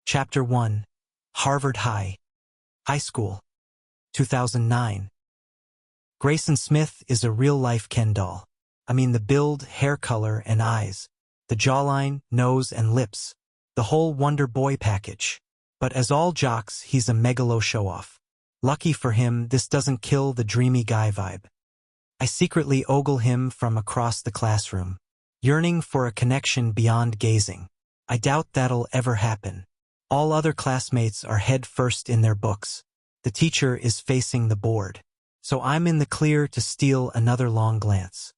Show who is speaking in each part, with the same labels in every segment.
Speaker 1: Chapter 1. Harvard High School. 2009. Grayson Smith is a real-life Ken doll. I mean the build, hair color, and eyes. The jawline, nose, and lips. The whole Wonder Boy package. But as all jocks, he's a megalo show-off. Lucky for him, this doesn't kill the dreamy guy vibe. I secretly ogle him from across the classroom, yearning for a connection beyond gazing. I doubt that'll ever happen. All other classmates are head first in their books. The teacher is facing the board. So I'm in the clear to steal another long glance.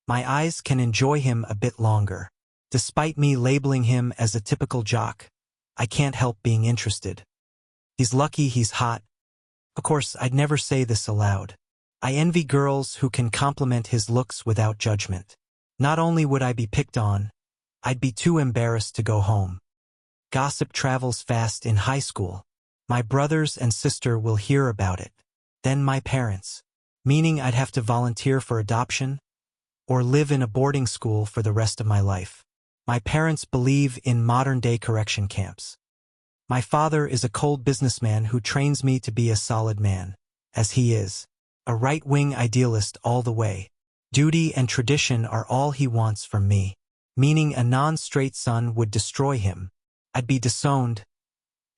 Speaker 1: My eyes can enjoy him a bit longer. Despite me labeling him as a typical jock, I can't help being interested. He's lucky he's hot. Of course, I'd never say this aloud. I envy girls who can compliment his looks without judgment. Not only would I be picked on, I'd be too embarrassed to go home. Gossip travels fast in high school. My brothers and sister will hear about it. Then my parents. Meaning I'd have to volunteer for adoption or live in a boarding school for the rest of my life. My parents believe in modern-day correction camps. My father is a cold businessman who trains me to be a solid man, as he is. A right-wing idealist all the way. Duty and tradition are all he wants from me. Meaning a non-straight son would destroy him. I'd be disowned,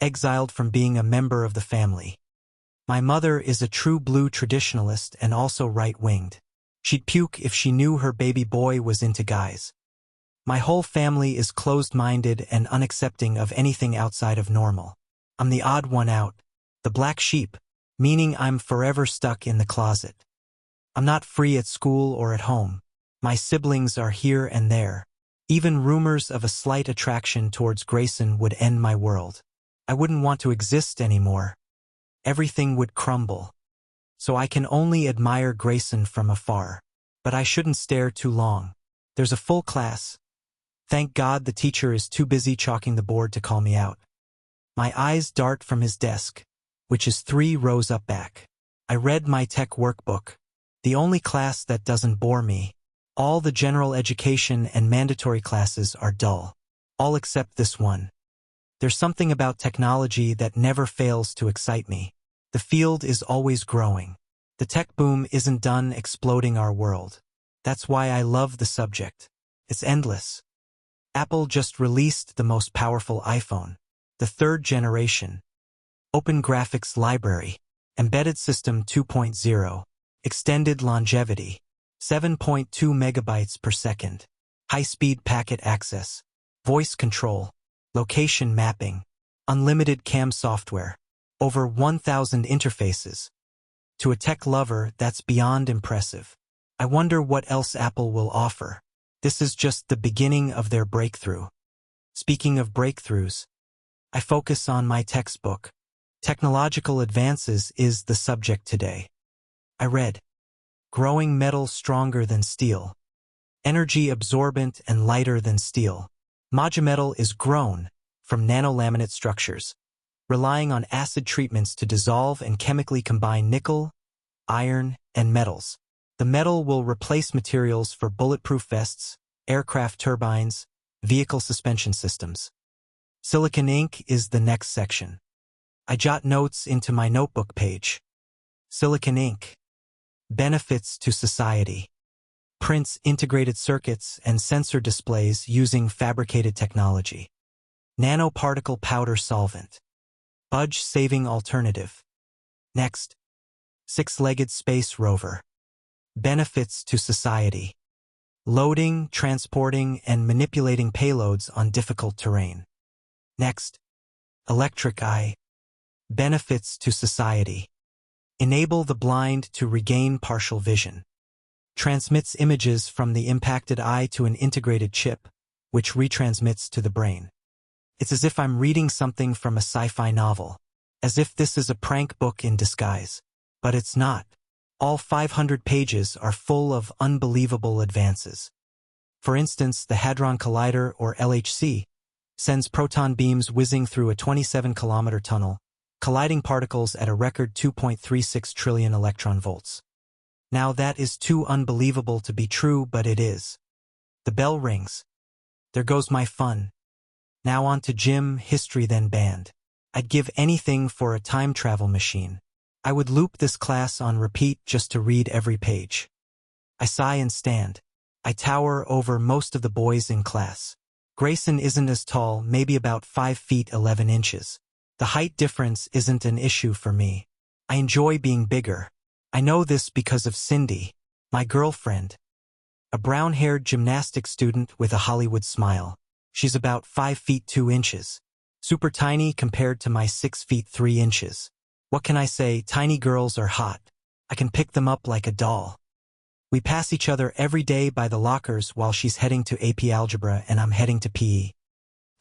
Speaker 1: exiled from being a member of the family. My mother is a true blue traditionalist and also right-winged. She'd puke if she knew her baby boy was into guys. My whole family is closed-minded and unaccepting of anything outside of normal. I'm the odd one out, the black sheep, meaning I'm forever stuck in the closet. I'm not free at school or at home. My siblings are here and there. Even rumors of a slight attraction towards Grayson would end my world. I wouldn't want to exist anymore. Everything would crumble. So I can only admire Grayson from afar. But I shouldn't stare too long. There's a full class. Thank God the teacher is too busy chalking the board to call me out. My eyes dart from his desk, which is 3 rows up back. I read my tech workbook, the only class that doesn't bore me. All the general education and mandatory classes are dull. All except this one. There's something about technology that never fails to excite me. The field is always growing. The tech boom isn't done exploding our world. That's why I love the subject. It's endless. Apple just released the most powerful iPhone, the 3rd generation. Open Graphics Library, Embedded System 2.0, Extended Longevity, 7.2 megabytes per second, high-speed packet access, voice control, location mapping, unlimited CAM software, over 1,000 interfaces. To a tech lover, that's beyond impressive. I wonder what else Apple will offer. This is just the beginning of their breakthrough. Speaking of breakthroughs, I focus on my textbook. Technological advances is the subject today. I read, Growing metal stronger than steel. Energy absorbent and lighter than steel. Modumetal is grown from nanolaminate structures, relying on acid treatments to dissolve and chemically combine nickel, iron, and metals. The metal will replace materials for bulletproof vests, aircraft turbines, vehicle suspension systems. Silicon ink is the next section. I jot notes into my notebook page. Silicon ink. Benefits to society. Prints integrated circuits and sensor displays using fabricated technology. Nanoparticle powder solvent. Budge-saving alternative. Next. 6-legged space rover. Benefits to society. Loading, transporting, and manipulating payloads on difficult terrain. Next. Electric eye. Benefits to society. Enable the blind to regain partial vision. Transmits images from the impacted eye to an integrated chip, which retransmits to the brain. It's as if I'm reading something from a sci-fi novel. As if this is a prank book in disguise. But it's not. All 500 pages are full of unbelievable advances. For instance, the Hadron Collider, or LHC, sends proton beams whizzing through a 27-kilometer tunnel, colliding particles at a record 2.36 trillion electron volts. Now that is too unbelievable to be true, but it is. The bell rings. There goes my fun. Now on to gym, history, then band. I'd give anything for a time travel machine. I would loop this class on repeat just to read every page. I sigh and stand. I tower over most of the boys in class. Grayson isn't as tall, maybe about 5 feet 11 inches. The height difference isn't an issue for me. I enjoy being bigger. I know this because of Cindy, my girlfriend. A brown-haired gymnastics student with a Hollywood smile. She's about 5 feet 2 inches. Super tiny compared to my 6 feet 3 inches. What can I say? Tiny girls are hot. I can pick them up like a doll. We pass each other every day by the lockers while she's heading to AP Algebra and I'm heading to PE.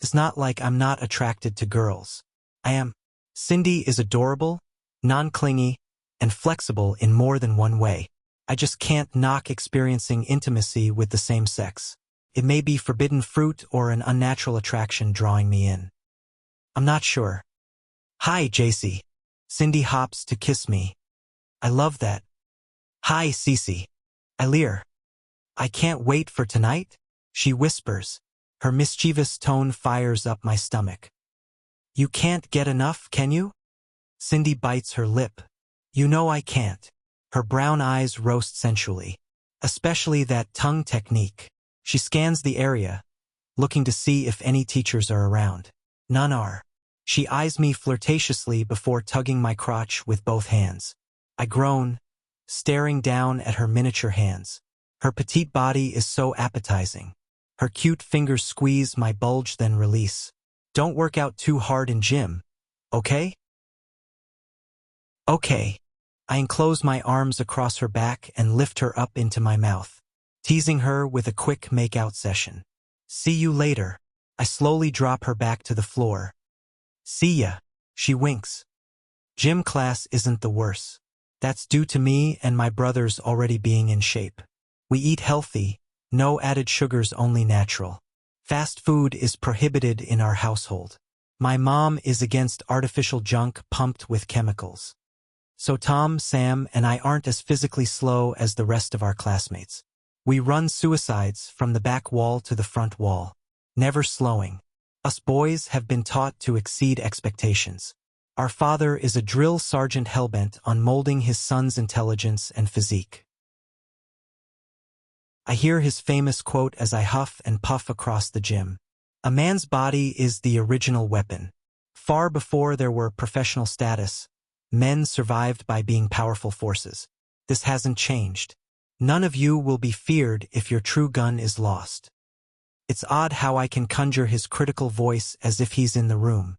Speaker 1: It's not like I'm not attracted to girls. I am. Cindy is adorable, non-clingy, and flexible in more than one way. I just can't knock experiencing intimacy with the same sex. It may be forbidden fruit or an unnatural attraction drawing me in. I'm not sure. Hi, JC. Cindy hops to kiss me. I love that. Hi, Cece. I leer. I can't wait for tonight, she whispers. Her mischievous tone fires up my stomach. You can't get enough, can you? Cindy bites her lip. You know I can't. Her brown eyes roast sensually. Especially that tongue technique. She scans the area, looking to see if any teachers are around. None are. She eyes me flirtatiously before tugging my crotch with both hands. I groan, staring down at her miniature hands. Her petite body is so appetizing. Her cute fingers squeeze my bulge then release. Don't work out too hard in gym, okay? Okay. I enclose my arms across her back and lift her up into my mouth, teasing her with a quick make-out session. See you later. I slowly drop her back to the floor. See ya. She winks. Gym class isn't the worst. That's due to me and my brothers already being in shape. We eat healthy, no added sugars, only natural. Fast food is prohibited in our household. My mom is against artificial junk pumped with chemicals. So Tom, Sam, and I aren't as physically slow as the rest of our classmates. We run suicides from the back wall to the front wall, never slowing. Us boys have been taught to exceed expectations. Our father is a drill sergeant hellbent on molding his son's intelligence and physique. I hear his famous quote as I huff and puff across the gym. A man's body is the original weapon. Far before there were professional status, men survived by being powerful forces. This hasn't changed. None of you will be feared if your true gun is lost. It's odd how I can conjure his critical voice as if he's in the room.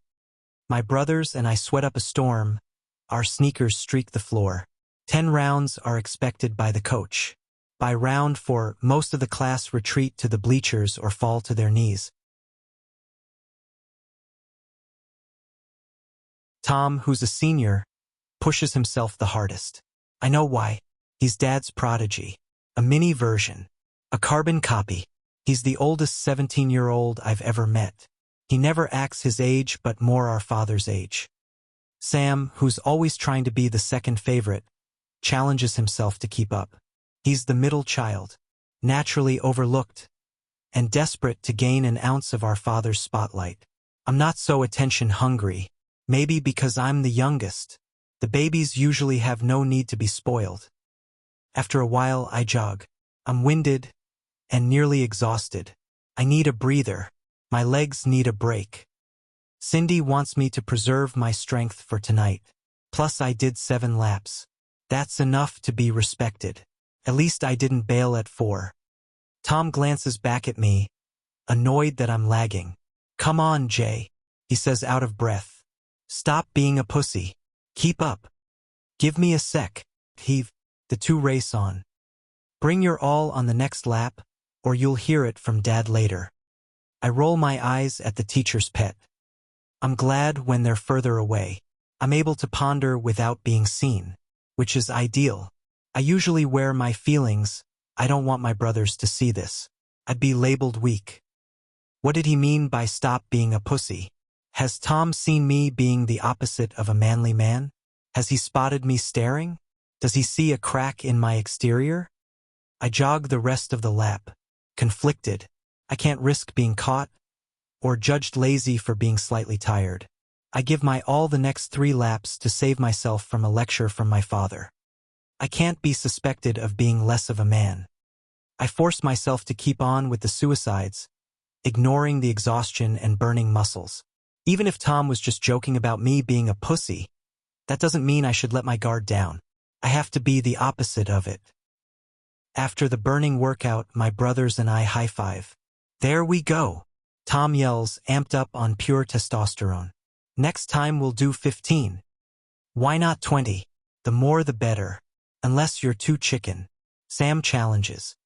Speaker 1: My brothers and I sweat up a storm. Our sneakers streak the floor. 10 rounds are expected by the coach. By round 4, most of the class retreat to the bleachers or fall to their knees. Tom, who's a senior, pushes himself the hardest. I know why. He's Dad's prodigy. A mini version. A carbon copy. He's the oldest 17-year-old I've ever met. He never acts his age but more our father's age. Sam, who's always trying to be the second favorite, challenges himself to keep up. He's the middle child, naturally overlooked, and desperate to gain an ounce of our father's spotlight. I'm not so attention-hungry, maybe because I'm the youngest. The babies usually have no need to be spoiled. After a while, I jog. I'm winded and nearly exhausted. I need a breather. My legs need a break. Cindy wants me to preserve my strength for tonight. Plus I did 7 laps. That's enough to be respected. At least I didn't bail at 4. Tom glances back at me, annoyed that I'm lagging. Come on, Jay, he says out of breath. Stop being a pussy. Keep up. Give me a sec. Heave. The two race on. Bring your all on the next lap, or you'll hear it from Dad later. I roll my eyes at the teacher's pet. I'm glad when they're further away. I'm able to ponder without being seen, which is ideal. I usually wear my feelings. I don't want my brothers to see this. I'd be labeled weak. What did he mean by stop being a pussy? Has Tom seen me being the opposite of a manly man? Has he spotted me staring? Does he see a crack in my exterior? I jog the rest of the lap, conflicted. I can't risk being caught, or judged lazy for being slightly tired. I give my all the next 3 laps to save myself from a lecture from my father. I can't be suspected of being less of a man. I force myself to keep on with the suicides, ignoring the exhaustion and burning muscles. Even if Tom was just joking about me being a pussy, that doesn't mean I should let my guard down. I have to be the opposite of it. After the burning workout, my brothers and I high-five. There we go, Tom yells, amped up on pure testosterone. Next time we'll do 15. Why not 20? The more the better. Unless you're too chicken. Sam challenges.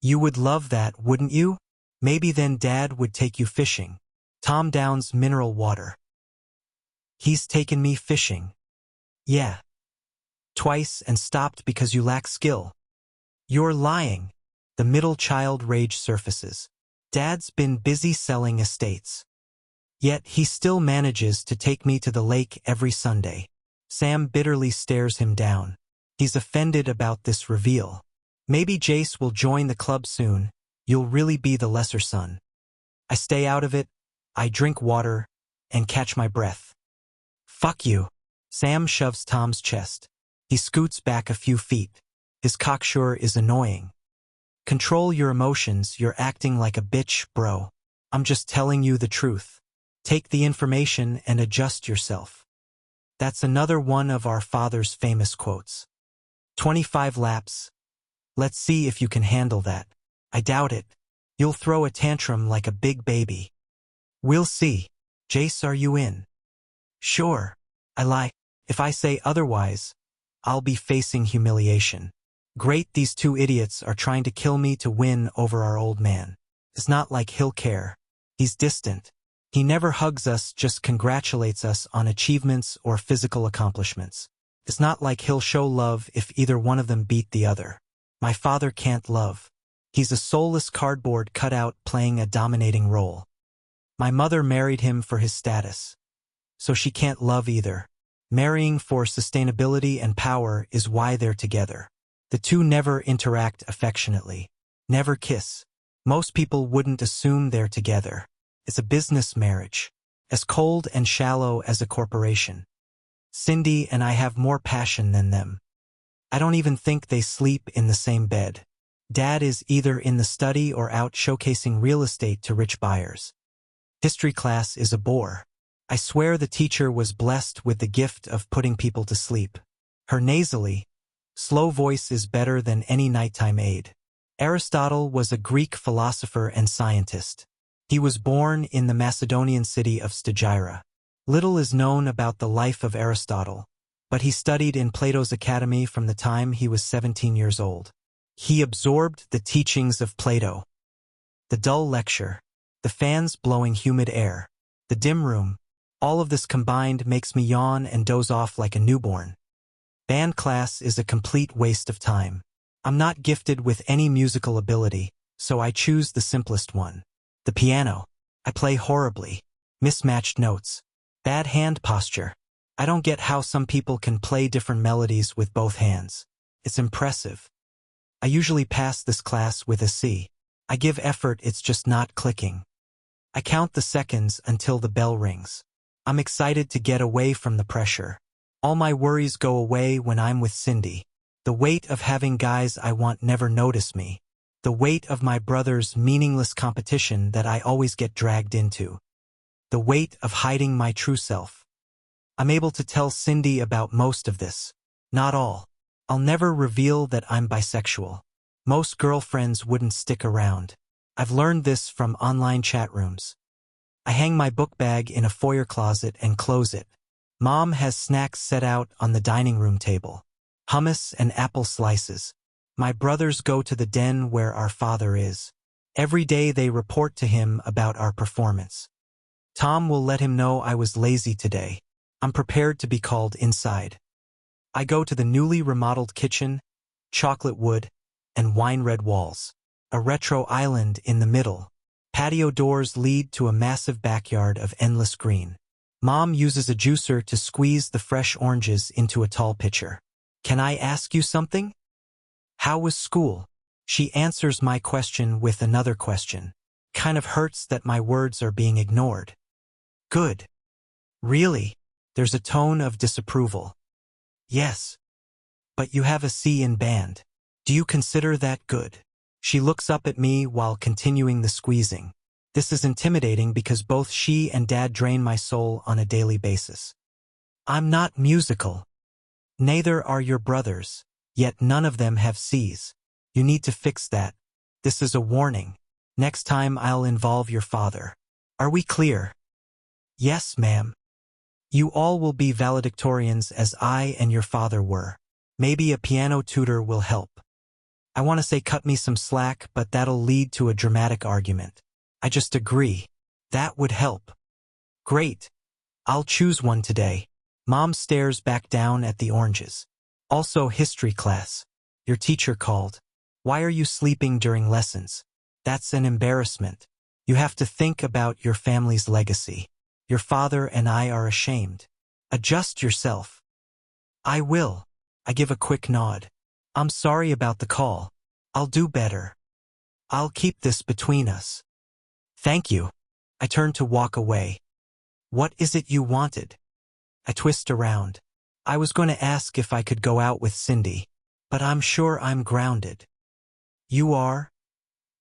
Speaker 1: You would love that, wouldn't you? Maybe then Dad would take you fishing. Tom downs mineral water. He's taken me fishing. Yeah. Twice and stopped because you lack skill. You're lying. The middle child rage surfaces. Dad's been busy selling estates. Yet he still manages to take me to the lake every Sunday. Sam bitterly stares him down. He's offended about this reveal. Maybe Jace will join the club soon. You'll really be the lesser son. I stay out of it. I drink water and catch my breath. Fuck you. Sam shoves Tom's chest. He scoots back a few feet. His cocksure is annoying. Control your emotions, you're acting like a bitch, bro. I'm just telling you the truth. Take the information and adjust yourself. That's another one of our father's famous quotes. 25 laps. Let's see if you can handle that. I doubt it. You'll throw a tantrum like a big baby. We'll see. Jace, are you in? Sure. I lie. If I say otherwise, I'll be facing humiliation. Great, these 2 idiots are trying to kill me to win over our old man. It's not like he'll care. He's distant. He never hugs us, just congratulates us on achievements or physical accomplishments. It's not like he'll show love if either one of them beat the other. My father can't love. He's a soulless cardboard cutout playing a dominating role. My mother married him for his status. So she can't love either. Marrying for sustainability and power is why they're together. The 2 never interact affectionately. Never kiss. Most people wouldn't assume they're together. It's a business marriage. As cold and shallow as a corporation. Cindy and I have more passion than them. I don't even think they sleep in the same bed. Dad is either in the study or out showcasing real estate to rich buyers. History class is a bore. I swear the teacher was blessed with the gift of putting people to sleep. Her nasally, slow voice is better than any nighttime aid. Aristotle was a Greek philosopher and scientist. He was born in the Macedonian city of Stygira. Little is known about the life of Aristotle, but he studied in Plato's academy from the time he was 17 years old. He absorbed the teachings of Plato. The dull lecture, the fans blowing humid air, the dim room, all of this combined makes me yawn and doze off like a newborn. Band class is a complete waste of time. I'm not gifted with any musical ability, so I choose the simplest one. The piano. I play horribly. Mismatched notes. Bad hand posture. I don't get how some people can play different melodies with both hands. It's impressive. I usually pass this class with a C. I give effort, it's just not clicking. I count the seconds until the bell rings. I'm excited to get away from the pressure. All my worries go away when I'm with Cindy. The weight of having guys I want never notice me. The weight of my brother's meaningless competition that I always get dragged into. The weight of hiding my true self. I'm able to tell Cindy about most of this. Not all. I'll never reveal that I'm bisexual. Most girlfriends wouldn't stick around. I've learned this from online chat rooms. I hang my book bag in a foyer closet and close it. Mom has snacks set out on the dining room table. Hummus and apple slices. My brothers go to the den where our father is. Every day they report to him about our performance. Tom will let him know I was lazy today. I'm prepared to be called inside. I go to the newly remodeled kitchen, chocolate wood, and wine-red walls. A retro island in the middle. Patio doors lead to a massive backyard of endless green. Mom uses a juicer to squeeze the fresh oranges into a tall pitcher. Can I ask you something? How was school? She answers my question with another question. Kind of hurts that my words are being ignored. Good. Really? There's a tone of disapproval. Yes. But you have a C in band. Do you consider that good? She looks up at me while continuing the squeezing. This is intimidating because both she and Dad drain my soul on a daily basis. I'm not musical. Neither are your brothers, yet none of them have C's. You need to fix that. This is a warning. Next time I'll involve your father. Are we clear? Yes, ma'am. You all will be valedictorians as I and your father were. Maybe a piano tutor will help. I want to say cut me some slack, but that'll lead to a dramatic argument. I just agree. That would help. Great. I'll choose one today. Mom stares back down at the oranges. Also history class. Your teacher called. Why are you sleeping during lessons? That's an embarrassment. You have to think about your family's legacy. Your father and I are ashamed. Adjust yourself. I will. I give a quick nod. I'm sorry about the call. I'll do better. I'll keep this between us. Thank you. I turn to walk away. What is it you wanted? I twist around. I was going to ask if I could go out with Cindy, but I'm sure I'm grounded. You are?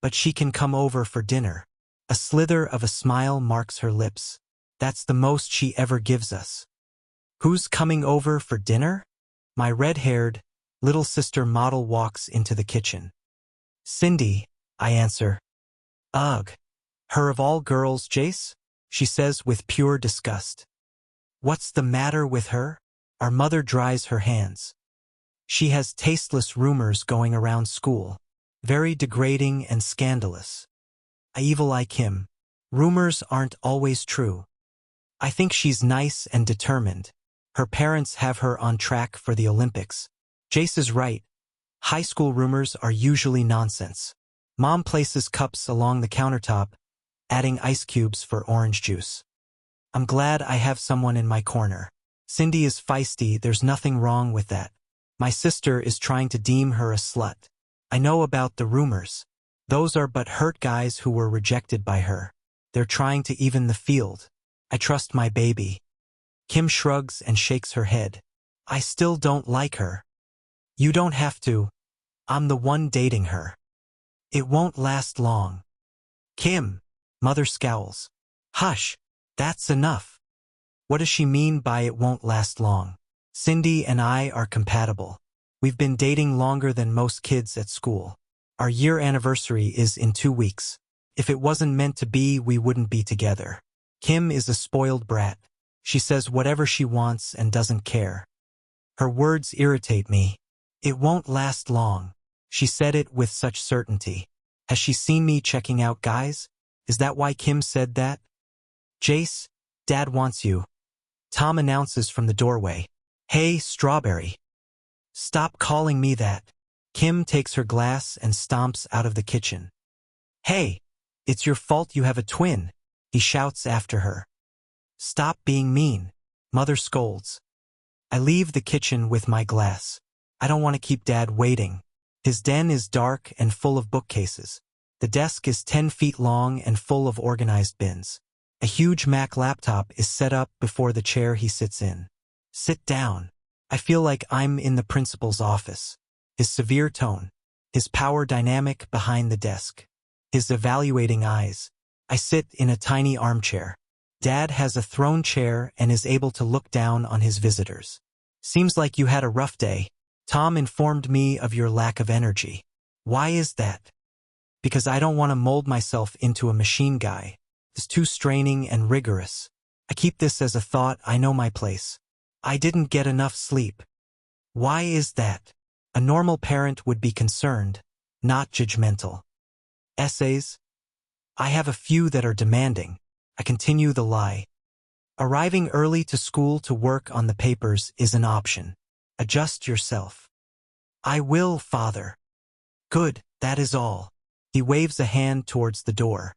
Speaker 1: But she can come over for dinner. A slither of a smile marks her lips. That's the most she ever gives us. Who's coming over for dinner? My red-haired, little sister model walks into the kitchen. Cindy, I answer. Ugh. Her of all girls, Jace? She says with pure disgust. What's the matter with her? Our mother dries her hands. She has tasteless rumors going around school. Very degrading and scandalous. I evil eye Kim. Rumors aren't always true. I think she's nice and determined. Her parents have her on track for the Olympics. Jace is right. High school rumors are usually nonsense. Mom places cups along the countertop, adding ice cubes for orange juice. I'm glad I have someone in my corner. Cindy is feisty, there's nothing wrong with that. My sister is trying to deem her a slut. I know about the rumors. Those are but hurt guys who were rejected by her. They're trying to even the field. I trust my baby. Kim shrugs and shakes her head. I still don't like her. You don't have to. I'm the one dating her. It won't last long. Kim. Mother scowls. Hush. That's enough. What does she mean by it won't last long? Cindy and I are compatible. We've been dating longer than most kids at school. Our year anniversary is in 2 weeks. If it wasn't meant to be, we wouldn't be together. Kim is a spoiled brat. She says whatever she wants and doesn't care. Her words irritate me. It won't last long. She said it with such certainty. Has she seen me checking out guys? Is that why Kim said that? Jace, Dad wants you. Tom announces from the doorway. Hey, Strawberry. Stop calling me that. Kim takes her glass and stomps out of the kitchen. Hey, it's your fault you have a twin, he shouts after her. Stop being mean, Mother scolds. I leave the kitchen with my glass. I don't want to keep Dad waiting. His den is dark and full of bookcases. The desk is 10 feet long and full of organized bins. A huge Mac laptop is set up before the chair he sits in. Sit down. I feel like I'm in the principal's office. His severe tone. His power dynamic behind the desk. His evaluating eyes. I sit in a tiny armchair. Dad has a throne chair and is able to look down on his visitors. Seems like you had a rough day. Tom informed me of your lack of energy. Why is that? Because I don't want to mold myself into a machine guy. It's too straining and rigorous. I keep this as a thought. I know my place. I didn't get enough sleep. Why is that? A normal parent would be concerned, not judgmental. Essays? I have a few that are demanding. I continue the lie. Arriving early to school to work on the papers is an option. Adjust yourself. I will, Father. Good, that is all. He waves a hand towards the door.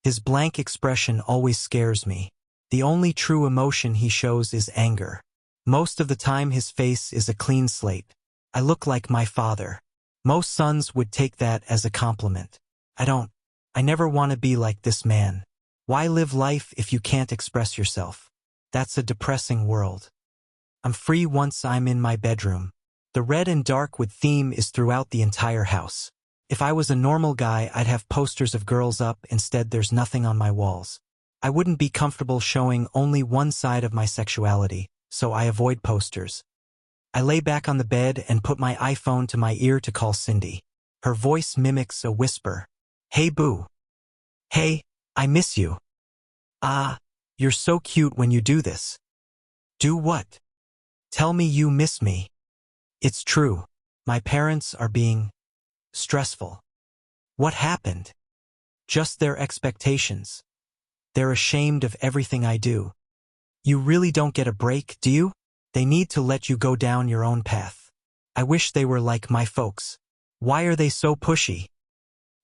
Speaker 1: His blank expression always scares me. The only true emotion he shows is anger. Most of the time his face is a clean slate. I look like my father. Most sons would take that as a compliment. I don't. I never want to be like this man. Why live life if you can't express yourself? That's a depressing world. I'm free once I'm in my bedroom. The red and dark wood theme is throughout the entire house. If I was a normal guy, I'd have posters of girls up. Instead, there's nothing on my walls. I wouldn't be comfortable showing only one side of my sexuality, so I avoid posters. I lay back on the bed and put my iPhone to my ear to call Cindy. Her voice mimics a whisper. Hey boo. Hey, I miss you. Ah, you're so cute when you do this. Do what? Tell me you miss me. It's true. My parents are being stressful. What happened? Just their expectations. They're ashamed of everything I do. You really don't get a break, do you? They need to let you go down your own path. I wish they were like my folks. Why are they so pushy?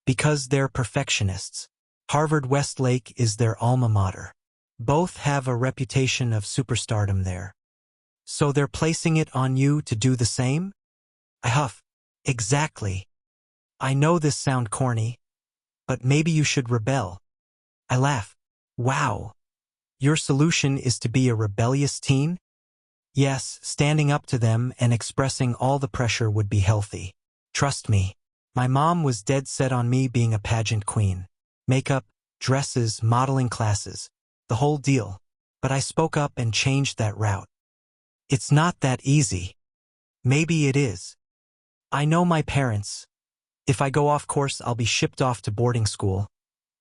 Speaker 1: Because they're perfectionists. Harvard Westlake is their alma mater. Both have a reputation of superstardom there. So they're placing it on you to do the same? I huff. Exactly. I know this sounds corny, but maybe you should rebel. I laugh. Wow. Your solution is to be a rebellious teen? Yes, standing up to them and expressing all the pressure would be healthy. Trust me. My mom was dead set on me being a pageant queen. Makeup, dresses, modeling classes, the whole deal. But I spoke up and changed that route. It's not that easy. Maybe it is. I know my parents. If I go off course, I'll be shipped off to boarding school.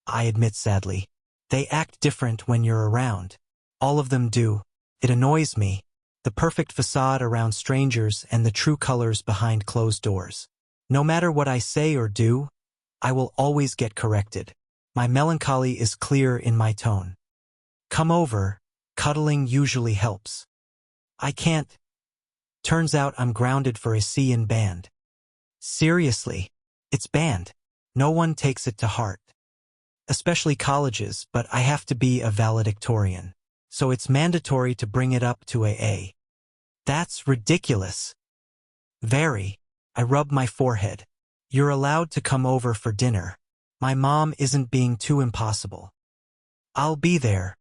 Speaker 1: I admit sadly. They act different when you're around. All of them do. It annoys me. The perfect facade around strangers and the true colors behind closed doors. No matter what I say or do, I will always get corrected. My melancholy is clear in my tone. Come over. Cuddling usually helps. I can't. Turns out I'm grounded for a C in band. Seriously, it's band. No one takes it to heart. Especially colleges, but I have to be a valedictorian. So it's mandatory to bring it up to A. That's ridiculous. Very. I rub my forehead. You're allowed to come over for dinner. My mom isn't being too impossible. I'll be there.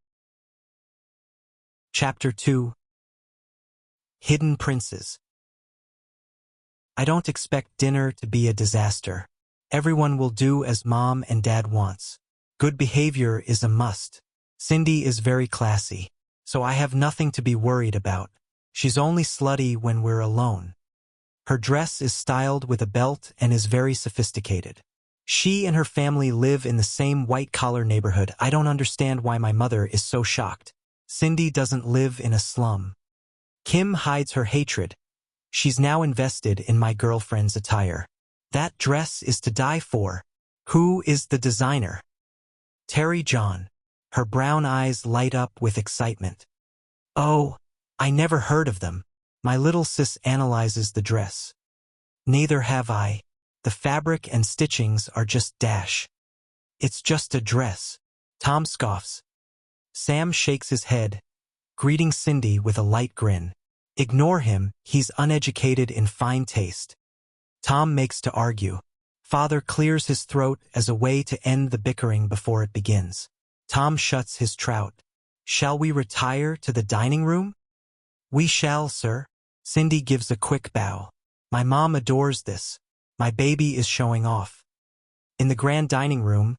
Speaker 1: Chapter 2. Hidden Princes. I don't expect dinner to be a disaster. Everyone will do as mom and dad wants. Good behavior is a must. Cindy is very classy, so I have nothing to be worried about. She's only slutty when we're alone. Her dress is styled with a belt and is very sophisticated. She and her family live in the same white-collar neighborhood. I don't understand why my mother is so shocked. Cindy doesn't live in a slum. Kim hides her hatred. She's now invested in my girlfriend's attire. That dress is to die for. Who is the designer? Terry John. Her brown eyes light up with excitement. Oh, I never heard of them. My little sis analyzes the dress. Neither have I. The fabric and stitchings are just dash. It's just a dress. Tom scoffs. Sam shakes his head, greeting Cindy with a light grin. Ignore him, he's uneducated in fine taste. Tom makes to argue. Father clears his throat as a way to end the bickering before it begins. Tom shuts his trout. Shall we retire to the dining room? We shall, sir. Cindy gives a quick bow. My mom adores this. My baby is showing off. In the grand dining room,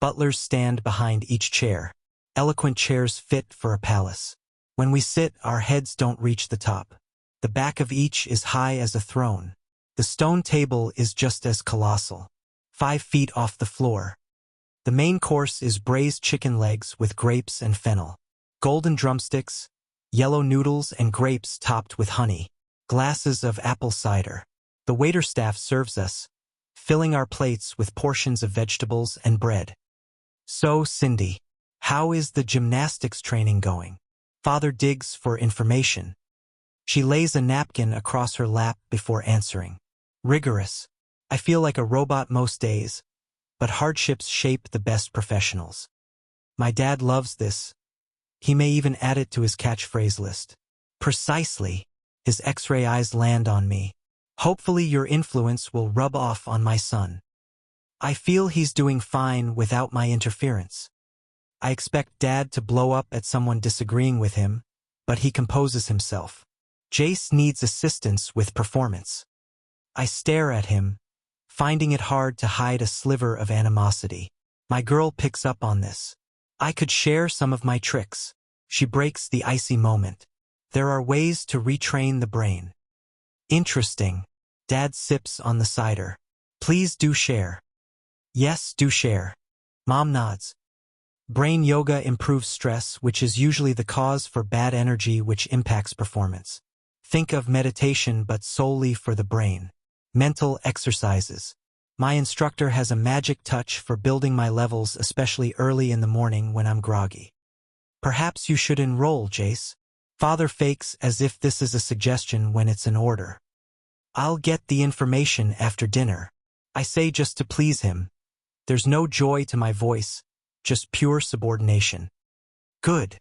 Speaker 1: butlers stand behind each chair. Eloquent chairs fit for a palace. When we sit, our heads don't reach the top. The back of each is high as a throne. The stone table is just as colossal, 5 feet off the floor. The main course is braised chicken legs with grapes and fennel, golden drumsticks, yellow noodles and grapes topped with honey, glasses of apple cider. The waiterstaff serves us, filling our plates with portions of vegetables and bread. So, Cindy, how is the gymnastics training going? Father digs for information. She lays a napkin across her lap before answering. Rigorous. I feel like a robot most days, but hardships shape the best professionals. My dad loves this. He may even add it to his catchphrase list. Precisely. His X-ray eyes land on me. Hopefully your influence will rub off on my son. I feel he's doing fine without my interference. I expect Dad to blow up at someone disagreeing with him, but he composes himself. Jace needs assistance with performance. I stare at him, finding it hard to hide a sliver of animosity. My girl picks up on this. I could share some of my tricks. She breaks the icy moment. There are ways to retrain the brain. Interesting. Dad sips on the cider. Please do share. Yes, do share. Mom nods. Brain yoga improves stress, which is usually the cause for bad energy which impacts performance. Think of meditation but solely for the brain. Mental exercises. My instructor has a magic touch for building my levels, especially early in the morning when I'm groggy. Perhaps you should enroll, Jace. Father fakes as if this is a suggestion when it's an order. I'll get the information after dinner. I say just to please him. There's no joy to my voice, just pure subordination. Good.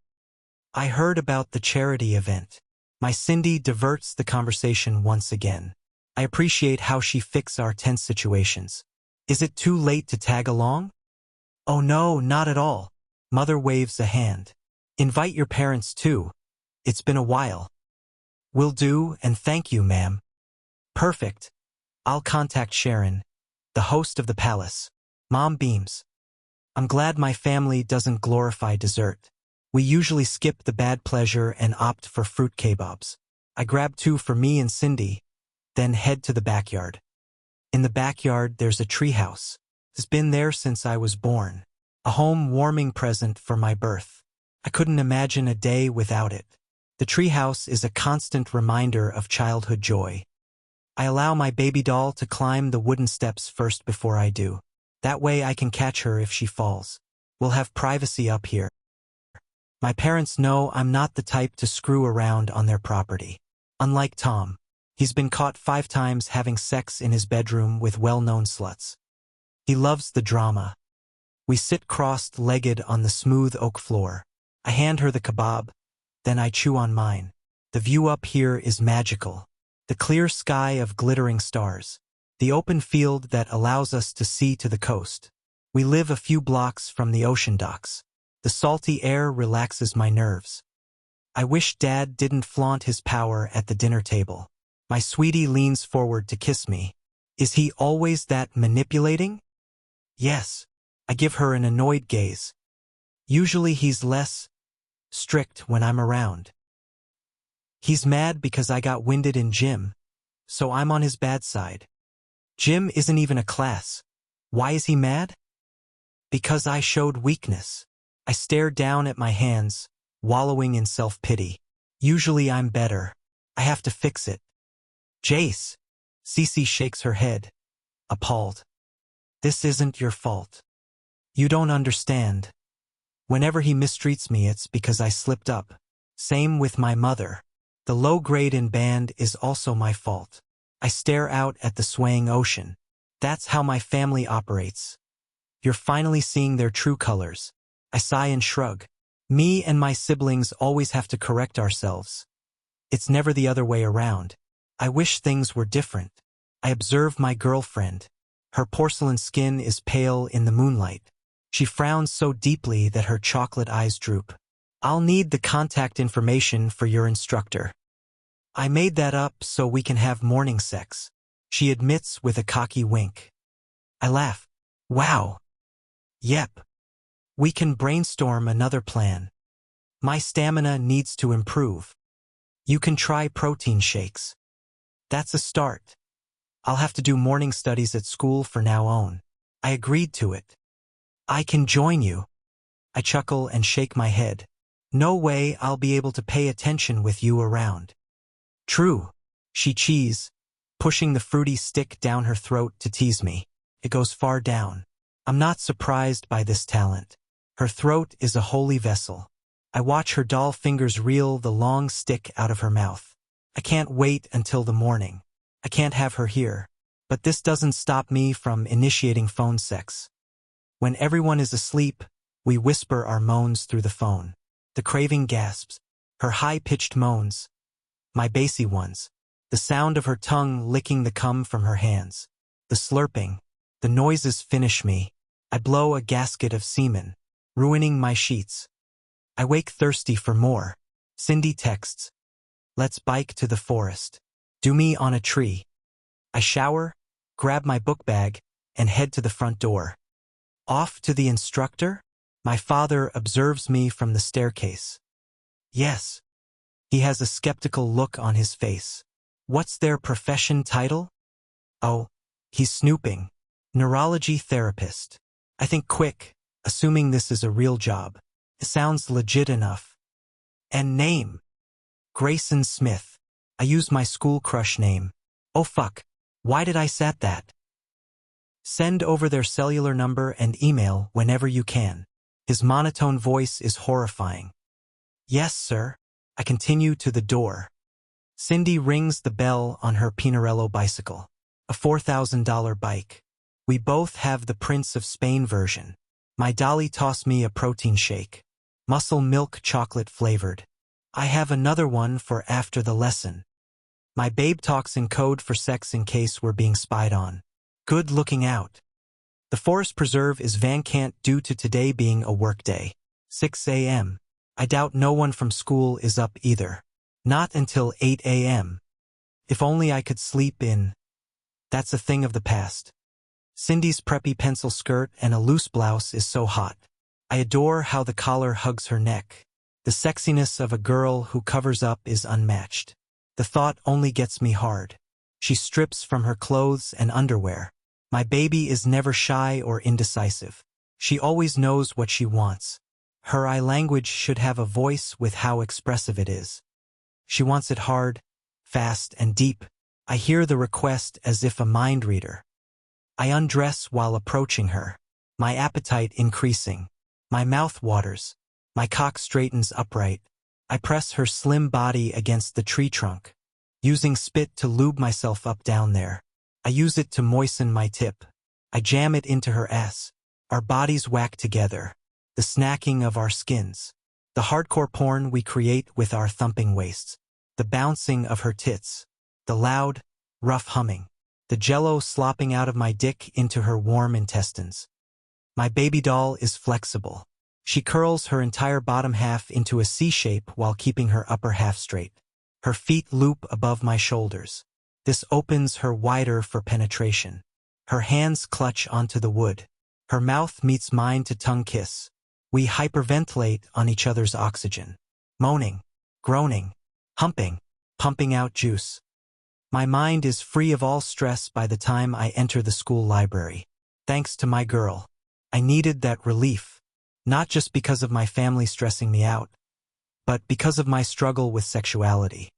Speaker 1: I heard about the charity event. My Cindy diverts the conversation once again. I appreciate how she fixes our tense situations. Is it too late to tag along? Oh no, not at all. Mother waves a hand. Invite your parents too. It's been a while. Will do, and thank you, ma'am. Perfect. I'll contact Sharon, the host of the palace. Mom beams. I'm glad my family doesn't glorify dessert. We usually skip the bad pleasure and opt for fruit kebabs. I grab 2 for me and Cindy, then head to the backyard. In the backyard, there's a treehouse. It's been there since I was born. A home-warming present for my birth. I couldn't imagine a day without it. The treehouse is a constant reminder of childhood joy. I allow my baby doll to climb the wooden steps first before I do. That way I can catch her if she falls. We'll have privacy up here. My parents know I'm not the type to screw around on their property. Unlike Tom, he's been caught 5 times having sex in his bedroom with well-known sluts. He loves the drama. We sit crossed-legged on the smooth oak floor. I hand her the kebab, then I chew on mine. The view up here is magical. The clear sky of glittering stars. The open field that allows us to see to the coast. We live a few blocks from the ocean docks. The salty air relaxes my nerves. I wish Dad didn't flaunt his power at the dinner table. My sweetie leans forward to kiss me. Is he always that manipulating? Yes. I give her an annoyed gaze. Usually he's less strict when I'm around. He's mad because I got winded in gym, so I'm on his bad side. Gym isn't even a class. Why is he mad? Because I showed weakness. I stare down at my hands, wallowing in self-pity. Usually I'm better. I have to fix it. Jace. Cece shakes her head, appalled. This isn't your fault. You don't understand. Whenever he mistreats me, it's because I slipped up. Same with my mother. The low grade in band is also my fault. I stare out at the swaying ocean. That's how my family operates. You're finally seeing their true colors. I sigh and shrug. Me and my siblings always have to correct ourselves. It's never the other way around. I wish things were different. I observe my girlfriend. Her porcelain skin is pale in the moonlight. She frowns so deeply that her chocolate eyes droop. I'll need the contact information for your instructor. I made that up so we can have morning sex. She admits with a cocky wink. I laugh. Wow. Yep. We can brainstorm another plan. My stamina needs to improve. You can try protein shakes. That's a start. I'll have to do morning studies at school from now on. I agreed to it. I can join you. I chuckle and shake my head. No way I'll be able to pay attention with you around. True. She cheese, pushing the fruity stick down her throat to tease me. It goes far down. I'm not surprised by this talent. Her throat is a holy vessel. I watch her doll fingers reel the long stick out of her mouth. I can't wait until the morning. I can't have her here. But this doesn't stop me from initiating phone sex. When everyone is asleep, we whisper our moans through the phone. The craving gasps, her high-pitched moans, my bassy ones, the sound of her tongue licking the cum from her hands, the slurping, The noises finish me. I blow a gasket of semen, ruining my sheets. I wake thirsty for more. Cindy texts, "Let's bike to the forest. Do me on a tree." I shower, grab my book bag, and head to the front door. Off to the instructor? My father observes me from the staircase. Yes. He has a skeptical look on his face. What's their profession title? Oh, he's snooping. Neurology therapist. I think quick, assuming this is a real job. It sounds legit enough. And name? Grayson Smith. I use my school crush name. Oh fuck. Why did I set that? Send over their cellular number and email whenever you can. His monotone voice is horrifying. Yes, sir. I continue to the door. Cindy rings the bell on her Pinarello bicycle. A $4,000 bike. We both have the Prince of Spain version. My dolly tossed me a protein shake. Muscle milk chocolate flavored. I have another one for after the lesson. My babe talks in code for sex in case we're being spied on. Good looking out. The forest preserve is vacant due to today being a work day. 6 a.m. I doubt no one from school is up either. Not until 8 a.m. If only I could sleep in. That's a thing of the past. Cindy's preppy pencil skirt and a loose blouse is so hot. I adore how the collar hugs her neck. The sexiness of a girl who covers up is unmatched. The thought only gets me hard. She strips from her clothes and underwear. My baby is never shy or indecisive. She always knows what she wants. Her eye language should have a voice with how expressive it is. She wants it hard, fast, and deep. I hear the request as if a mind reader. I undress while approaching her, my appetite increasing. My mouth waters. My cock straightens upright. I press her slim body against the tree trunk, using spit to lube myself up down there. I use it to moisten my tip. I jam it into her ass. Our bodies whack together. The snacking of our skins. The hardcore porn we create with our thumping waists. The bouncing of her tits. The loud, rough humming. The jello slopping out of my dick into her warm intestines. My baby doll is flexible. She curls her entire bottom half into a C shape while keeping her upper half straight. Her feet loop above my shoulders. This opens her wider for penetration. Her hands clutch onto the wood. Her mouth meets mine to tongue kiss. We hyperventilate on each other's oxygen. Moaning, groaning, humping, pumping out juice. My mind is free of all stress by the time I enter the school library. Thanks to my girl. I needed that relief. Not just because of my family stressing me out, but because of my struggle with sexuality.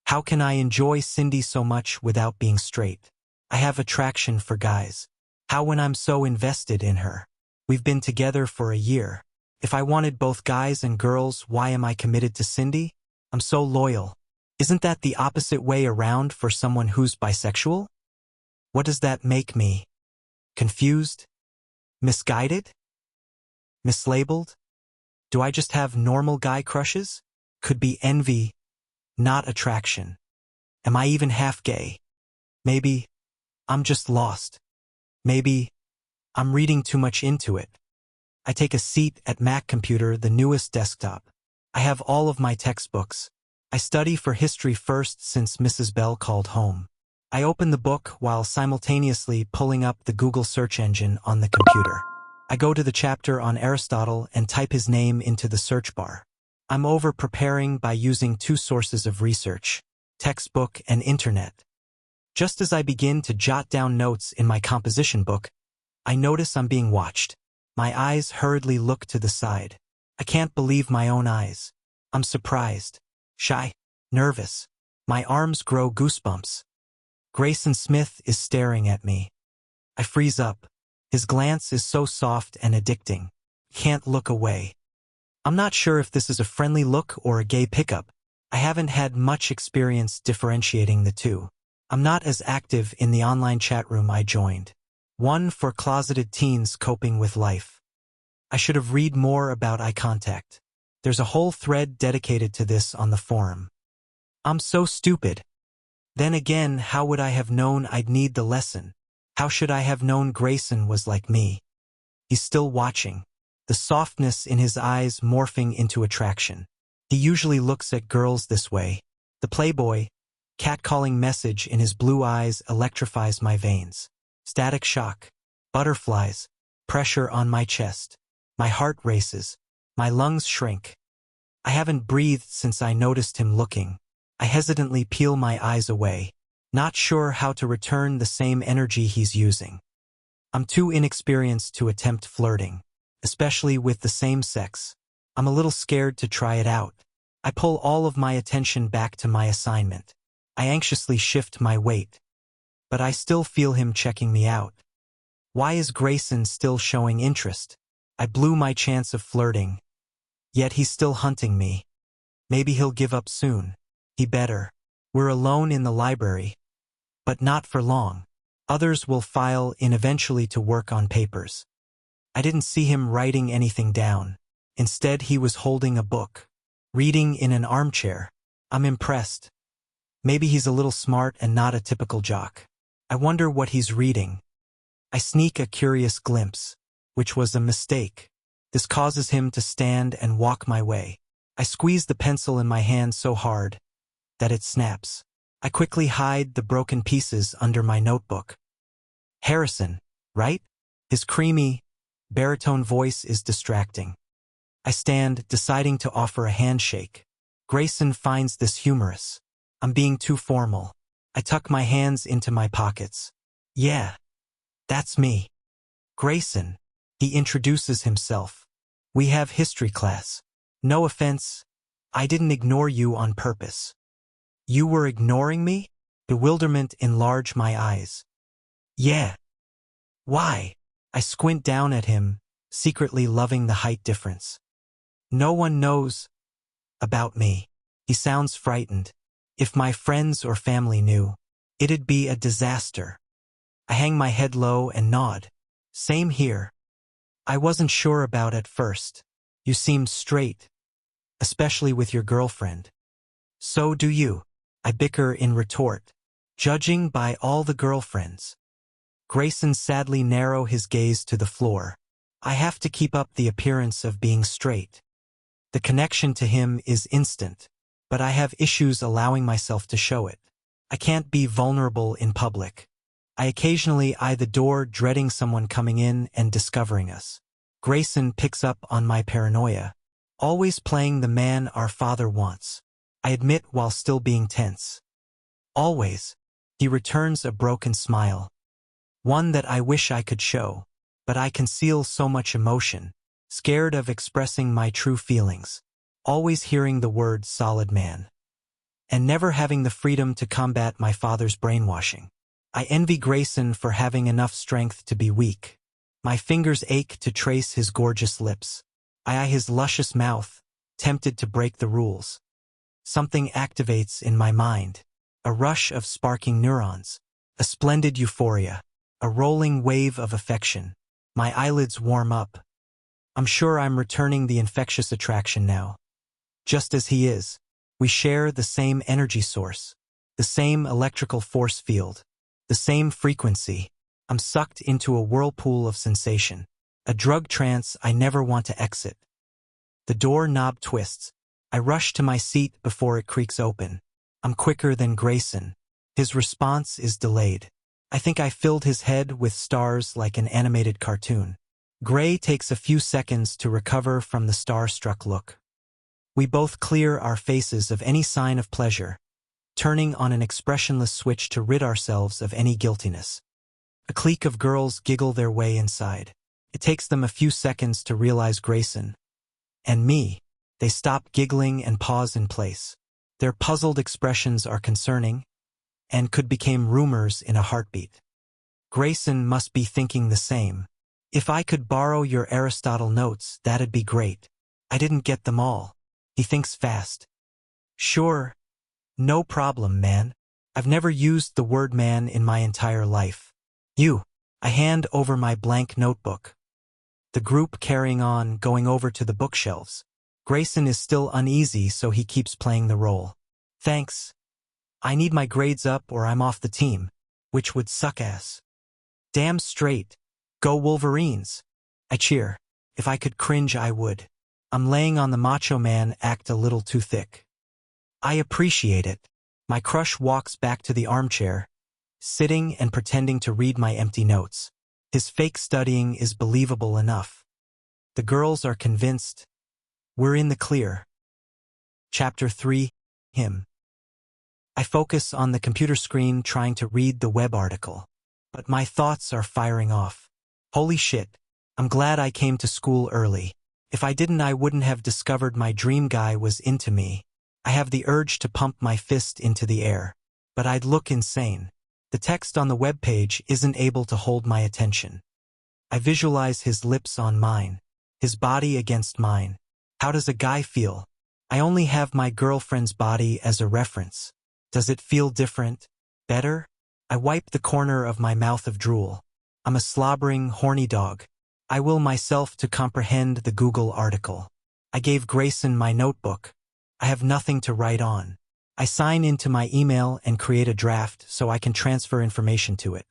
Speaker 1: How can I enjoy Cindy so much without being straight? I have attraction for guys. How when I'm so invested in her? We've been together for a year. If I wanted both guys and girls, why am I committed to Cindy? I'm so loyal. Isn't that the opposite way around for someone who's bisexual? What does that make me? Confused? Misguided? Mislabeled? Do I just have normal guy crushes? Could be envy, not attraction. Am I even half gay? Maybe I'm just lost. Maybe I'm reading too much into it. I take a seat at Mac computer, the newest desktop. I have all of my textbooks. I study for history first since Mrs. Bell called home. I open the book while simultaneously pulling up the Google search engine on the computer. I go to the chapter on Aristotle and type his name into the search bar. I'm over-preparing by using two sources of research, textbook and internet. Just as I begin to jot down notes in my composition book, I notice I'm being watched. My eyes hurriedly look to the side. I can't believe my own eyes. I'm surprised, shy, nervous. My arms grow goosebumps. Grayson Smith is staring at me. I freeze up. His glance is so soft and addicting. Can't look away. I'm not sure if this is a friendly look or a gay pickup. I haven't had much experience differentiating the two. I'm not as active in the online chat room I joined. One for closeted teens coping with life. I should have read more about eye contact. There's a whole thread dedicated to this on the forum. I'm so stupid. Then again, how would I have known I'd need the lesson? How should I have known Grayson was like me? He's still watching, the softness in his eyes morphing into attraction. He usually looks at girls this way. The playboy, catcalling message in his blue eyes electrifies my veins. Static shock, butterflies, pressure on my chest. My heart races, my lungs shrink. I haven't breathed since I noticed him looking. I hesitantly peel my eyes away, not sure how to return the same energy he's using. I'm too inexperienced to attempt flirting, especially with the same sex. I'm a little scared to try it out. I pull all of my attention back to my assignment. I anxiously shift my weight. But I still feel him checking me out. Why is Grayson still showing interest? I blew my chance of flirting. Yet he's still hunting me. Maybe he'll give up soon. He better. We're alone in the library. But not for long. Others will file in eventually to work on papers. I didn't see him writing anything down. Instead, he was holding a book, reading in an armchair. I'm impressed. Maybe he's a little smart and not a typical jock. I wonder what he's reading. I sneak a curious glimpse, which was a mistake. This causes him to stand and walk my way. I squeeze the pencil in my hand so hard that it snaps. I quickly hide the broken pieces under my notebook. Harrison, right? His creamy, baritone voice is distracting. I stand, deciding to offer a handshake. Grayson finds this humorous. I'm being too formal. I tuck my hands into my pockets. Yeah, that's me. Grayson. He introduces himself. We have history class. No offense, I didn't ignore you on purpose. You were ignoring me? Bewilderment enlarged my eyes. Yeah. Why? I squint down at him, secretly loving the height difference. No one knows about me. He sounds frightened. If my friends or family knew, it'd be a disaster. I hang my head low and nod. Same here. I wasn't sure about at first. You seemed straight, especially with your girlfriend. So do you. I bicker in retort, judging by all the girlfriends. Grayson sadly narrow his gaze to the floor. I have to keep up the appearance of being straight. The connection to him is instant, but I have issues allowing myself to show it. I can't be vulnerable in public. I occasionally eye the door, dreading someone coming in and discovering us. Grayson picks up on my paranoia, always playing the man our father wants. I admit while still being tense. Always. He returns a broken smile. One that I wish I could show, but I conceal so much emotion, scared of expressing my true feelings. Always hearing the word solid man. And never having the freedom to combat my father's brainwashing. I envy Grayson for having enough strength to be weak. My fingers ache to trace his gorgeous lips. I eye his luscious mouth, tempted to break the rules. Something activates in my mind. A rush of sparking neurons. A splendid euphoria. A rolling wave of affection. My eyelids warm up. I'm sure I'm returning the infectious attraction now. Just as he is. We share the same energy source. The same electrical force field. The same frequency. I'm sucked into a whirlpool of sensation. A drug trance I never want to exit. The door knob twists. I rush to my seat before it creaks open. I'm quicker than Grayson. His response is delayed. I think I filled his head with stars like an animated cartoon. Gray takes a few seconds to recover from the star-struck look. We both clear our faces of any sign of pleasure, turning on an expressionless switch to rid ourselves of any guiltiness. A clique of girls giggle their way inside. It takes them a few seconds to realize Grayson. And me. They stop giggling and pause in place. Their puzzled expressions are concerning, and could become rumors in a heartbeat. Grayson must be thinking the same. If I could borrow your Aristotle notes, that'd be great. I didn't get them all. He thinks fast. Sure. No problem, man. I've never used the word man in my entire life. You. I hand over my blank notebook. The group carrying on, going over to the bookshelves. Grayson is still uneasy, so he keeps playing the role. Thanks. I need my grades up or I'm off the team, which would suck ass. Damn straight. Go Wolverines. I cheer. If I could cringe, I would. I'm laying on the macho man act a little too thick. I appreciate it. My crush walks back to the armchair, sitting and pretending to read my empty notes. His fake studying is believable enough. The girls are convinced. We're in the clear. Chapter 3. Him. I focus on the computer screen trying to read the web article. But my thoughts are firing off. Holy shit. I'm glad I came to school early. If I didn't, I wouldn't have discovered my dream guy was into me. I have the urge to pump my fist into the air. But I'd look insane. The text on the web page isn't able to hold my attention. I visualize his lips on mine, his body against mine. How does a guy feel? I only have my girlfriend's body as a reference. Does it feel different? Better? I wipe the corner of my mouth of drool. I'm a slobbering, horny dog. I will myself to comprehend the Google article. I gave Grayson my notebook. I have nothing to write on. I sign into my email and create a draft so I can transfer information to it.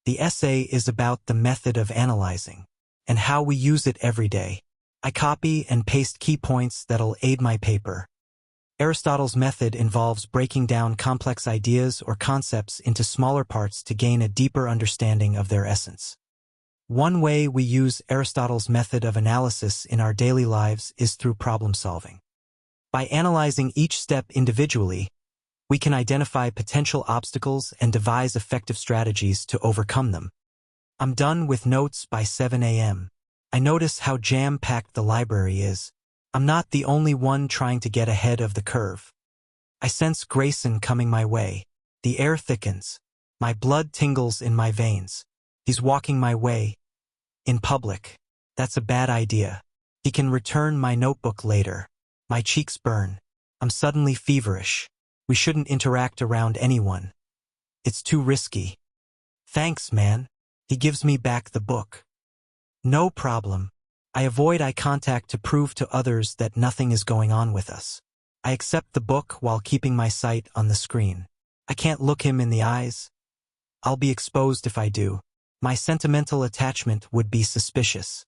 Speaker 1: The essay is about the method of analyzing and how we use it every day. I copy and paste key points that'll aid my paper. Aristotle's method involves breaking down complex ideas or concepts into smaller parts to gain a deeper understanding of their essence. One way we use Aristotle's method of analysis in our daily lives is through problem solving. By analyzing each step individually, we can identify potential obstacles and devise effective strategies to overcome them. I'm done with notes by 7 a.m. I notice how jam-packed the library is. I'm not the only one trying to get ahead of the curve. I sense Grayson coming my way. The air thickens. My blood tingles in my veins. He's walking my way. In public. That's a bad idea. He can return my notebook later. My cheeks burn. I'm suddenly feverish. We shouldn't interact around anyone. It's too risky. Thanks, man. He gives me back the book. No problem. I avoid eye contact to prove to others that nothing is going on with us. I accept the book while keeping my sight on the screen. I can't look him in the eyes. I'll be exposed if I do. My sentimental attachment would be suspicious.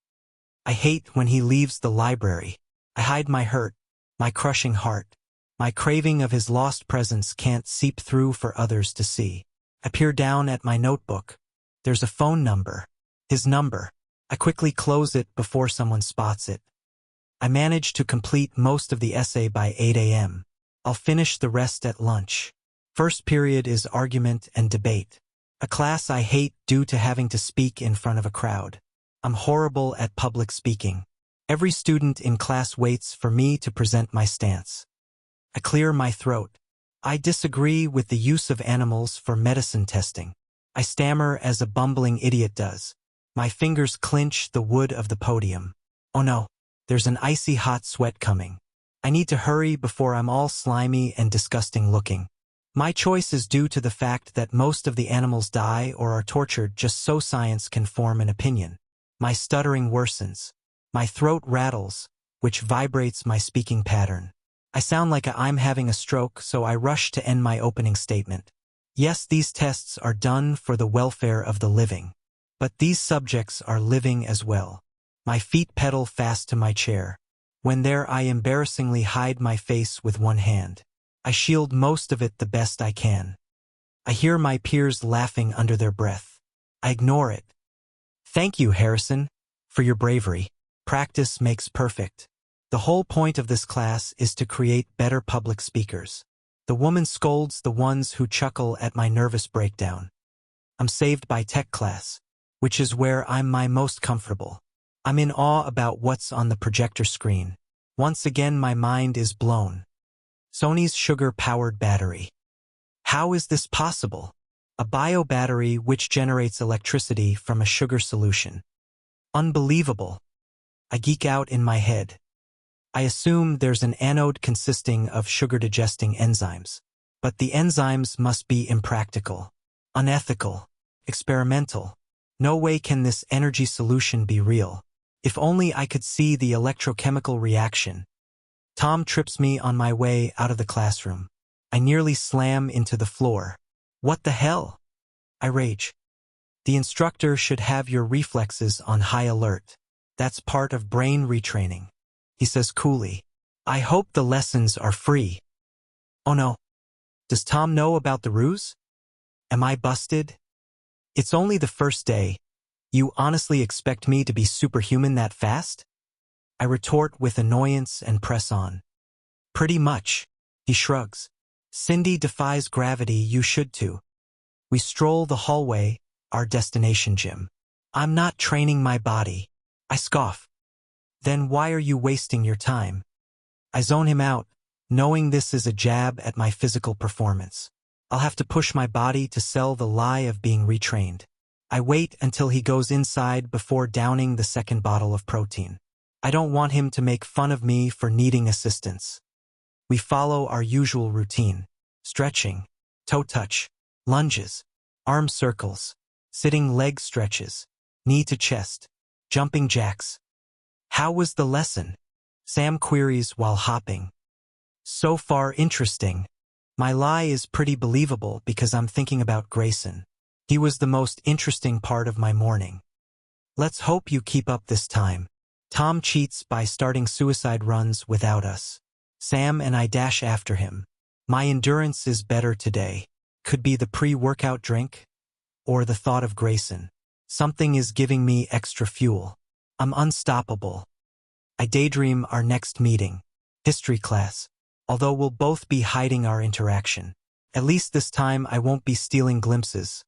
Speaker 1: I hate when he leaves the library. I hide my hurt, my crushing heart. My craving of his lost presence can't seep through for others to see. I peer down at my notebook. There's a phone number. His number. I quickly close it before someone spots it. I manage to complete most of the essay by 8 a.m. I'll finish the rest at lunch. First period is argument and debate. A class I hate due to having to speak in front of a crowd. I'm horrible at public speaking. Every student in class waits for me to present my stance. I clear my throat. I disagree with the use of animals for medicine testing. I stammer as a bumbling idiot does. My fingers clinch the wood of the podium. Oh no, there's an icy hot sweat coming. I need to hurry before I'm all slimy and disgusting looking. My choice is due to the fact that most of the animals die or are tortured just so science can form an opinion. My stuttering worsens. My throat rattles, which vibrates my speaking pattern. I sound like I'm having a stroke, so I rush to end my opening statement. Yes, these tests are done for the welfare of the living. But these subjects are living as well. My feet pedal fast to my chair. When there, I embarrassingly hide my face with one hand. I shield most of it the best I can. I hear my peers laughing under their breath. I ignore it. Thank you, Harrison, for your bravery. Practice makes perfect. The whole point of this class is to create better public speakers. The woman scolds the ones who chuckle at my nervous breakdown. I'm saved by tech class, which is where I'm my most comfortable. I'm in awe about what's on the projector screen. Once again, my mind is blown. Sony's sugar-powered battery. How is this possible? A bio-battery which generates electricity from a sugar solution. Unbelievable. I geek out in my head. I assume there's an anode consisting of sugar-digesting enzymes. But the enzymes must be impractical, unethical, experimental. No way can this energy solution be real. If only I could see the electrochemical reaction. Tom trips me on my way out of the classroom. I nearly slam into the floor. What the hell? I rage. The instructor should have your reflexes on high alert. That's part of brain retraining. He says coolly. I hope the lessons are free. Oh no. Does Tom know about the ruse? Am I busted? It's only the first day. You honestly expect me to be superhuman that fast? I retort with annoyance and press on. Pretty much. He shrugs. Cindy defies gravity, you should too. We stroll the hallway, our destination gym. I'm not training my body. I scoff. Then why are you wasting your time? I zone him out, knowing this is a jab at my physical performance. I'll have to push my body to sell the lie of being retrained. I wait until he goes inside before downing the second bottle of protein. I don't want him to make fun of me for needing assistance. We follow our usual routine. Stretching, toe touch, lunges, arm circles, sitting leg stretches, knee to chest, jumping jacks. How was the lesson? Sam queries while hopping. So far interesting. My lie is pretty believable because I'm thinking about Grayson. He was the most interesting part of my morning. Let's hope you keep up this time. Tom cheats by starting suicide runs without us. Sam and I dash after him. My endurance is better today. Could be the pre-workout drink or the thought of Grayson. Something is giving me extra fuel. I'm unstoppable. I daydream our next meeting. History class. Although we'll both be hiding our interaction. At least this time I won't be stealing glimpses.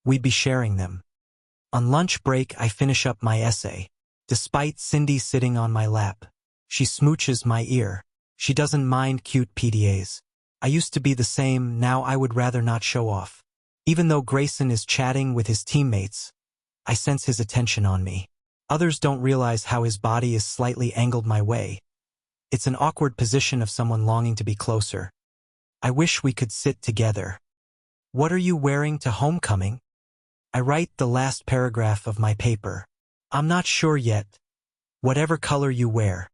Speaker 1: We'd be sharing them. On lunch break I finish up my essay. Despite Cindy sitting on my lap. She smooches my ear. She doesn't mind cute PDAs. I used to be the same, now I would rather not show off. Even though Grayson is chatting with his teammates, I sense his attention on me. Others don't realize how his body is slightly angled my way. It's an awkward position of someone longing to be closer. I wish we could sit together. What are you wearing to homecoming? I write the last paragraph of my paper. I'm not sure yet. Whatever color you wear.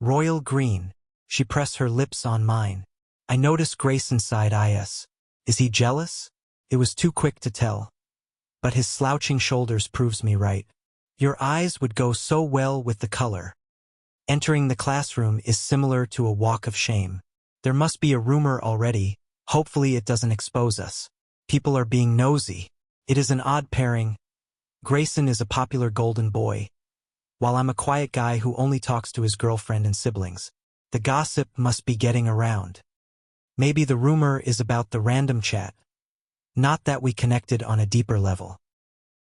Speaker 1: Royal green. She pressed her lips on mine. I notice Grayson's side eyes. Is he jealous? It was too quick to tell. But his slouching shoulders proves me right. Your eyes would go so well with the color. Entering the classroom is similar to a walk of shame. There must be a rumor already. Hopefully it doesn't expose us. People are being nosy. It is an odd pairing. Grayson is a popular golden boy, while I'm a quiet guy who only talks to his girlfriend and siblings. The gossip must be getting around. Maybe the rumor is about the random chat. Not that we connected on a deeper level.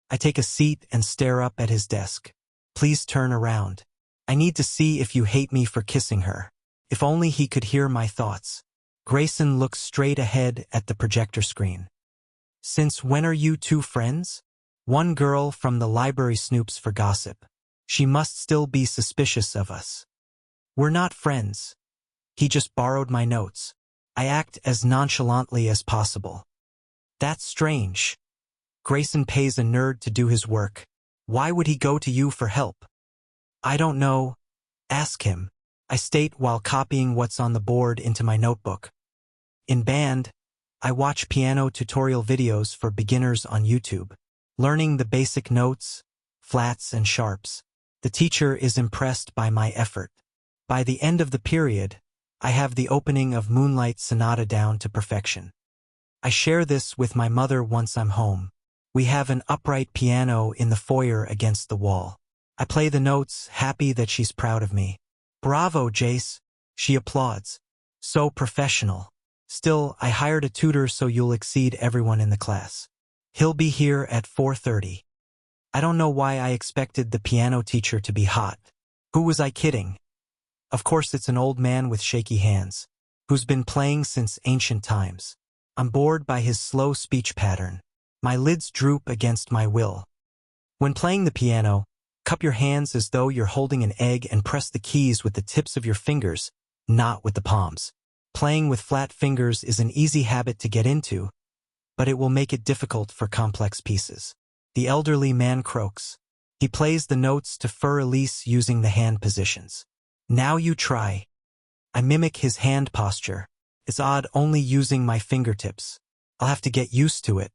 Speaker 1: I take a seat and stare up at his desk. Please turn around. I need to see if you hate me for kissing her. If only he could hear my thoughts. Grayson looks straight ahead at the projector screen. Since when are you two friends? One girl from the library snoops for gossip. She must still be suspicious of us. We're not friends. He just borrowed my notes. I act as nonchalantly as possible. That's strange. Grayson pays a nerd to do his work. Why would he go to you for help? I don't know. Ask him. I state while copying what's on the board into my notebook. In band, I watch piano tutorial videos for beginners on YouTube, learning the basic notes, flats and sharps. The teacher is impressed by my effort. By the end of the period, I have the opening of Moonlight Sonata down to perfection. I share this with my mother once I'm home. We have an upright piano in the foyer against the wall. I play the notes, happy that she's proud of me. Bravo, Jace. She applauds. So professional. Still, I hired a tutor so you'll exceed everyone in the class. He'll be here at 4:30. I don't know why I expected the piano teacher to be hot. Who was I kidding? Of course it's an old man with shaky hands, who's been playing since ancient times. I'm bored by his slow speech pattern. My lids droop against my will. When playing the piano, cup your hands as though you're holding an egg and press the keys with the tips of your fingers, not with the palms. Playing with flat fingers is an easy habit to get into, but it will make it difficult for complex pieces. The elderly man croaks. He plays the notes to Fur Elise using the hand positions. Now you try. I mimic his hand posture. It's odd only using my fingertips. I'll have to get used to it.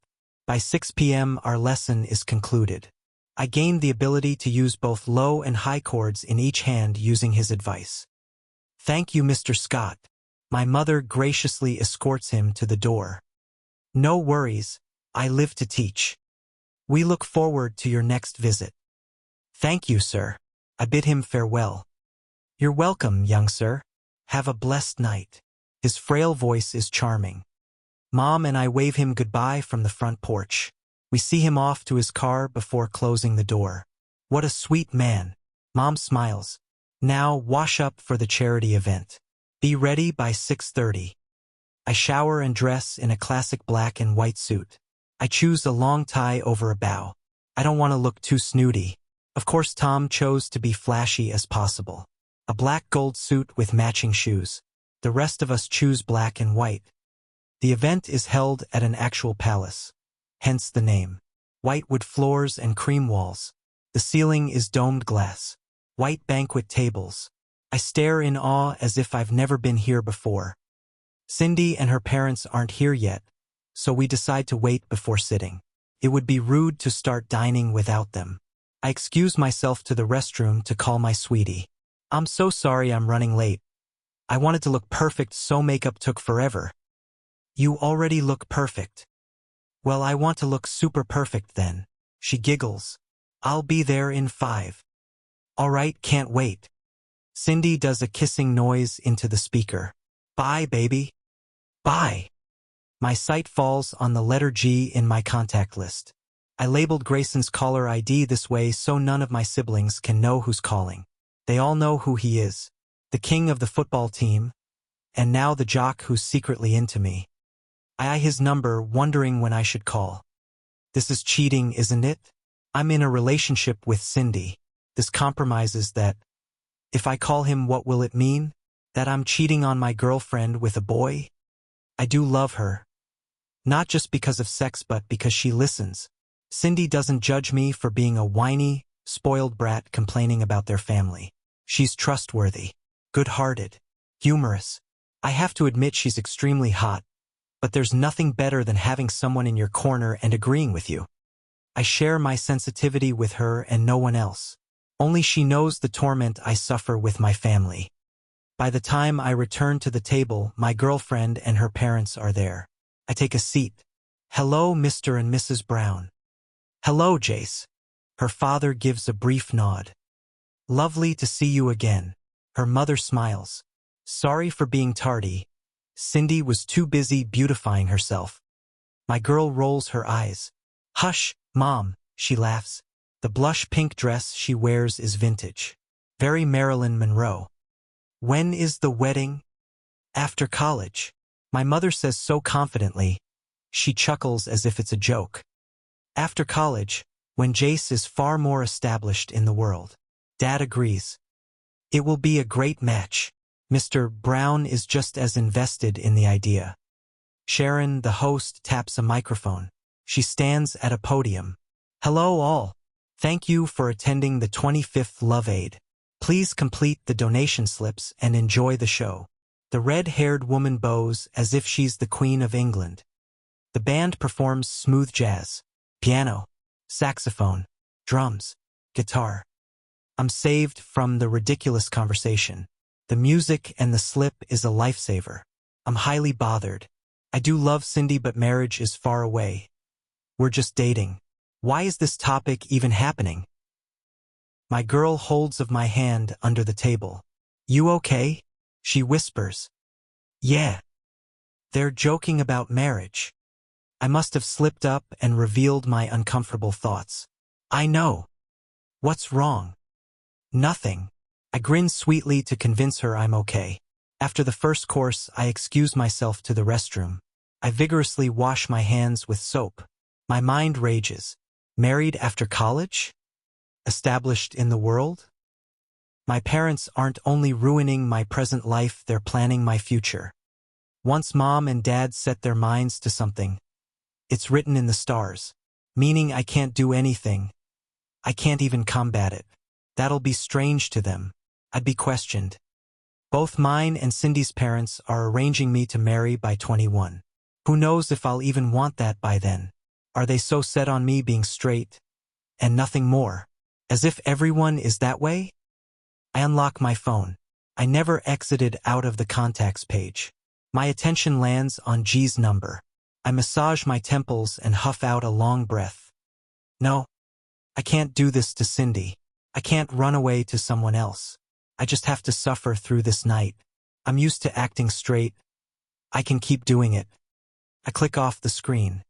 Speaker 1: By 6 p.m. our lesson is concluded. I gained the ability to use both low and high chords in each hand using his advice. Thank you, Mr. Scott. My mother graciously escorts him to the door. No worries, I live to teach. We look forward to your next visit. Thank you, sir. I bid him farewell. You're welcome, young sir. Have a blessed night. His frail voice is charming. Mom and I wave him goodbye from the front porch. We see him off to his car before closing the door. What a sweet man. Mom smiles. Now wash up for the charity event. Be ready by 6:30. I shower and dress in a classic black and white suit. I choose a long tie over a bow. I don't want to look too snooty. Of course, Tom chose to be flashy as possible. A black gold suit with matching shoes. The rest of us choose black and white. The event is held at an actual palace. Hence the name. White wood floors and cream walls. The ceiling is domed glass. White banquet tables. I stare in awe as if I've never been here before. Cindy and her parents aren't here yet, so we decide to wait before sitting. It would be rude to start dining without them. I excuse myself to the restroom to call my sweetie. I'm so sorry I'm running late. I wanted to look perfect, so makeup took forever. You already look perfect. Well, I want to look super perfect then. She giggles. I'll be there in 5. All right, can't wait. Cindy does a kissing noise into the speaker. Bye, baby. Bye. My sight falls on the letter G in my contact list. I labeled Grayson's caller ID this way so none of my siblings can know who's calling. They all know who he is. The king of the football team, and now the jock who's secretly into me. I eye his number, wondering when I should call. This is cheating, isn't it? I'm in a relationship with Cindy. This compromises that. If I call him, what will it mean? That I'm cheating on my girlfriend with a boy? I do love her. Not just because of sex, but because she listens. Cindy doesn't judge me for being a whiny, spoiled brat complaining about their family. She's trustworthy, good-hearted, humorous. I have to admit she's extremely hot, but there's nothing better than having someone in your corner and agreeing with you. I share my sensitivity with her and no one else. Only she knows the torment I suffer with my family. By the time I return to the table, my girlfriend and her parents are there. I take a seat. Hello, Mr. and Mrs. Brown. Hello, Jace. Her father gives a brief nod. Lovely to see you again. Her mother smiles. Sorry for being tardy. Cindy was too busy beautifying herself. My girl rolls her eyes. Hush, Mom, she laughs. The blush pink dress she wears is vintage. Very Marilyn Monroe. When is the wedding? After college. My mother says so confidently. She chuckles as if it's a joke. After college, when Jace is far more established in the world. Dad agrees. It will be a great match. Mr. Brown is just as invested in the idea. Sharon, the host, taps a microphone. She stands at a podium. Hello all. Thank you for attending the 25th Love Aid. Please complete the donation slips and enjoy the show. The red-haired woman bows as if she's the Queen of England. The band performs smooth jazz, piano, saxophone, drums, guitar. I'm saved from the ridiculous conversation. The music and the slip is a lifesaver. I'm highly bothered. I do love Cindy, but marriage is far away. We're just dating. Why is this topic even happening? My girl holds of my hand under the table. You okay? She whispers. Yeah. They're joking about marriage. I must have slipped up and revealed my uncomfortable thoughts. I know. What's wrong? Nothing. I grin sweetly to convince her I'm okay. After the first course, I excuse myself to the restroom. I vigorously wash my hands with soap. My mind rages. Married after college? Established in the world? My parents aren't only ruining my present life, they're planning my future. Once Mom and Dad set their minds to something, it's written in the stars, meaning I can't do anything. I can't even combat it. That'll be strange to them. I'd be questioned. Both mine and Cindy's parents are arranging me to marry by 21. Who knows if I'll even want that by then? Are they so set on me being straight? And nothing more? As if everyone is that way? I unlock my phone. I never exited out of the contacts page. My attention lands on G's number. I massage my temples and huff out a long breath. No, I can't do this to Cindy. I can't run away to someone else. I just have to suffer through this night. I'm used to acting straight. I can keep doing it. I click off the screen.